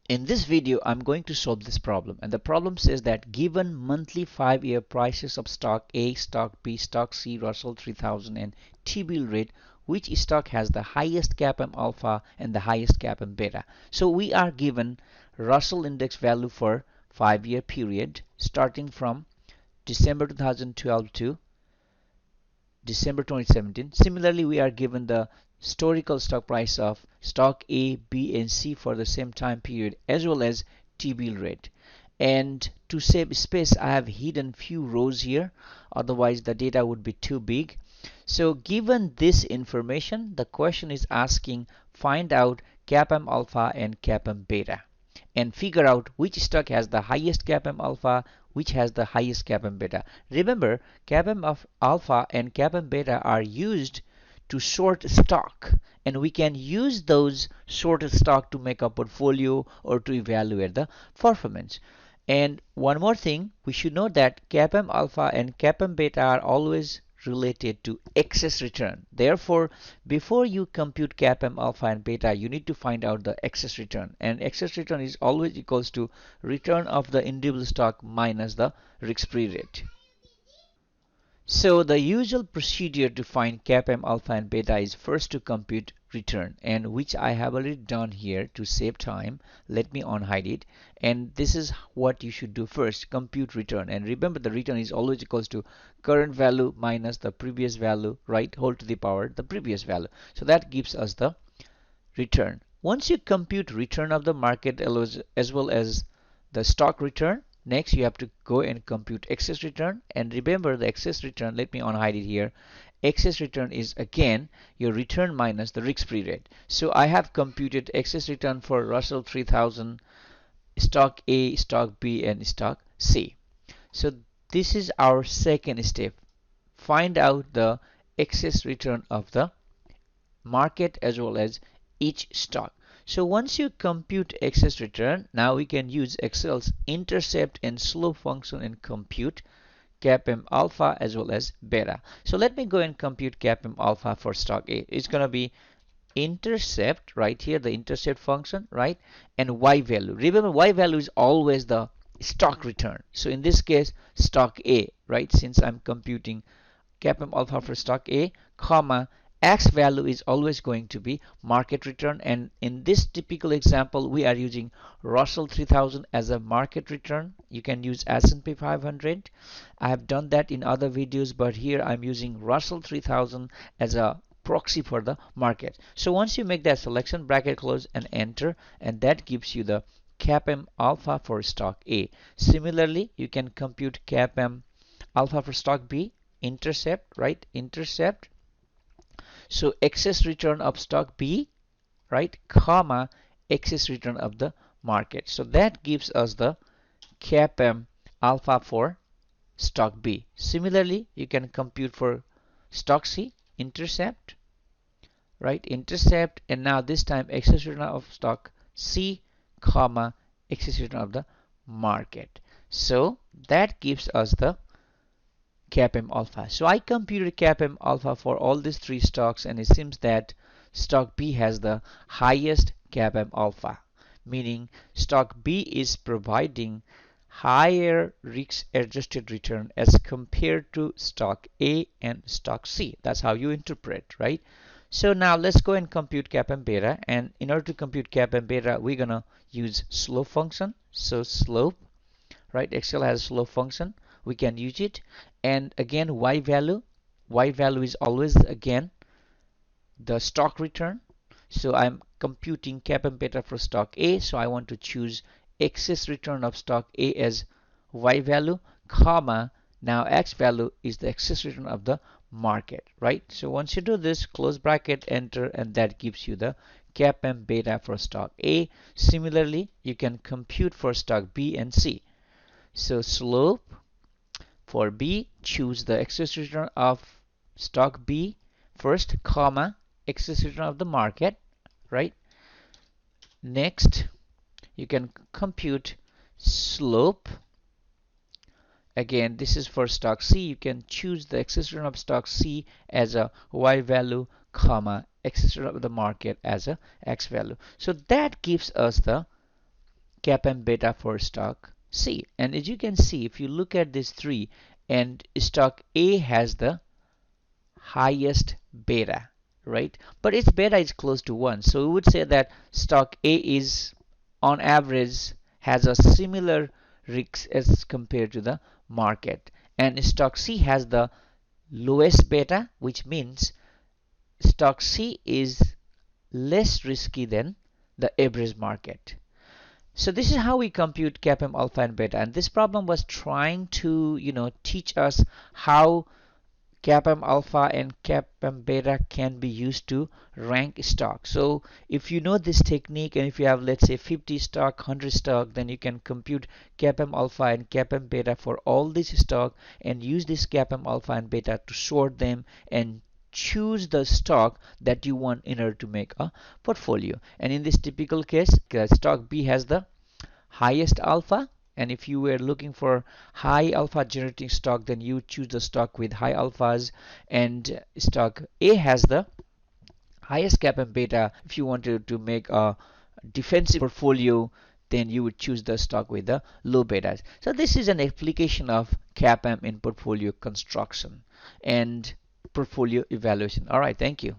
In this video, I'm going to solve this problem, and the problem says that given monthly 5-year prices of stock A, stock B, stock C, Russell 3000 and T-bill rate, which stock has the highest CAPM alpha and the highest CAPM beta. So we are given Russell index value for 5-year period starting from December 2012 to December 2017. Similarly, we are given the historical stock price of stock A, B, and C for the same time period, as well as T-bill rate. And to save space, I have hidden few rows here, otherwise the data would be too big. So given this information, the question is asking find out CAPM alpha and CAPM beta and figure out which stock has the highest CAPM alpha, which has the highest CAPM beta. Remember, CAPM of alpha and CAPM beta are used to sort stock, and we can use those sorted stock to make a portfolio or to evaluate the performance. And one more thing, we should know that CAPM alpha and CAPM beta are always related to excess return. Therefore, before you compute CAPM alpha and beta, you need to find out the excess return. And excess return is always equals to return of the individual stock minus the risk-free rate. So the usual procedure to find CAPM alpha and beta is first to compute return, and which I have already done here to save time. Let me unhide it, and this is what you should do first: compute return. And remember, the return is always equals to current value minus the previous value, right, whole to the power the previous value. So that gives us the return. Once you compute return of the market as well as the stock return, next you have to go and compute excess return. And remember, the excess return, let me unhide it here, excess return is again your return minus the risk-free rate. So I have computed excess return for Russell 3000, stock A, stock B, and stock C. So this is our second step: find out the excess return of the market as well as each stock. So once you compute excess return, now we can use Excel's intercept and slope function and compute CAPM alpha as well as beta. So let me go and compute CAPM alpha for stock A. It's going to be intercept right here, the intercept function, right, and y value. Remember, y value is always the stock return. So in this case, stock A, right, since I'm computing CAPM alpha for stock A, comma, x value is always going to be market return. And in this typical example, we are using Russell 3000 as a market return. You can use S&P 500. I have done that in other videos, but here I'm using Russell 3000 as a proxy for the market. So once you make that selection, bracket close and enter, and that gives you the CAPM alpha for stock A. Similarly, you can compute CAPM alpha for stock B, intercept, right, intercept. So excess return of stock B, right, comma, excess return of the market. So that gives us the CAPM alpha for stock B. Similarly, you can compute for stock C, intercept, right, intercept, and now this time excess return of stock C, comma, excess return of the market. So that gives us the CAPM alpha. So I computed CAPM alpha for all these three stocks, and it seems that stock B has the highest CAPM alpha, meaning stock B is providing higher risk adjusted return as compared to stock A and stock C. That's how you interpret, right? So now let's go and compute CAPM beta, and in order to compute CAPM beta, we're gonna use slope function. So slope, right, Excel has a slope function, we can use it. And again, y value is always again the stock return. So I'm computing CAPM beta for stock A, so I want to choose excess return of stock A as y value, comma, now x value is the excess return of the market, right? So once you do this, close bracket, enter, and that gives you the CAPM beta for stock A. Similarly, you can compute for stock B and C. So slope for B, choose the excess return of stock B first, comma, excess return of the market, right? Next, you can compute slope. Again, this is for stock C. You can choose the excess return of stock C as a y value, comma, excess return of the market as a x value. So that gives us the CAPM beta for stock C. And as you can see, if you look at these three, and stock A has the highest beta, right? But its beta is close to 1. So we would say that stock A is on average has a similar risk as compared to the market. And stock C has the lowest beta, which means stock C is less risky than the average market. So this is how we compute CAPM alpha and beta. And this problem was trying to, teach us how CAPM alpha and CAPM beta can be used to rank stock. So if you know this technique, and if you have, let's say, 50 stock, 100 stock, then you can compute CAPM alpha and CAPM beta for all this stock and use this CAPM alpha and beta to sort them and choose the stock that you want in order to make a portfolio. And in this typical case, stock B has the highest alpha, and if you were looking for high alpha generating stock, then you choose the stock with high alphas. And stock A has the highest CAPM beta. If you wanted to make a defensive portfolio, then you would choose the stock with the low betas. So this is an application of CAPM in portfolio construction and portfolio evaluation. All right, thank you.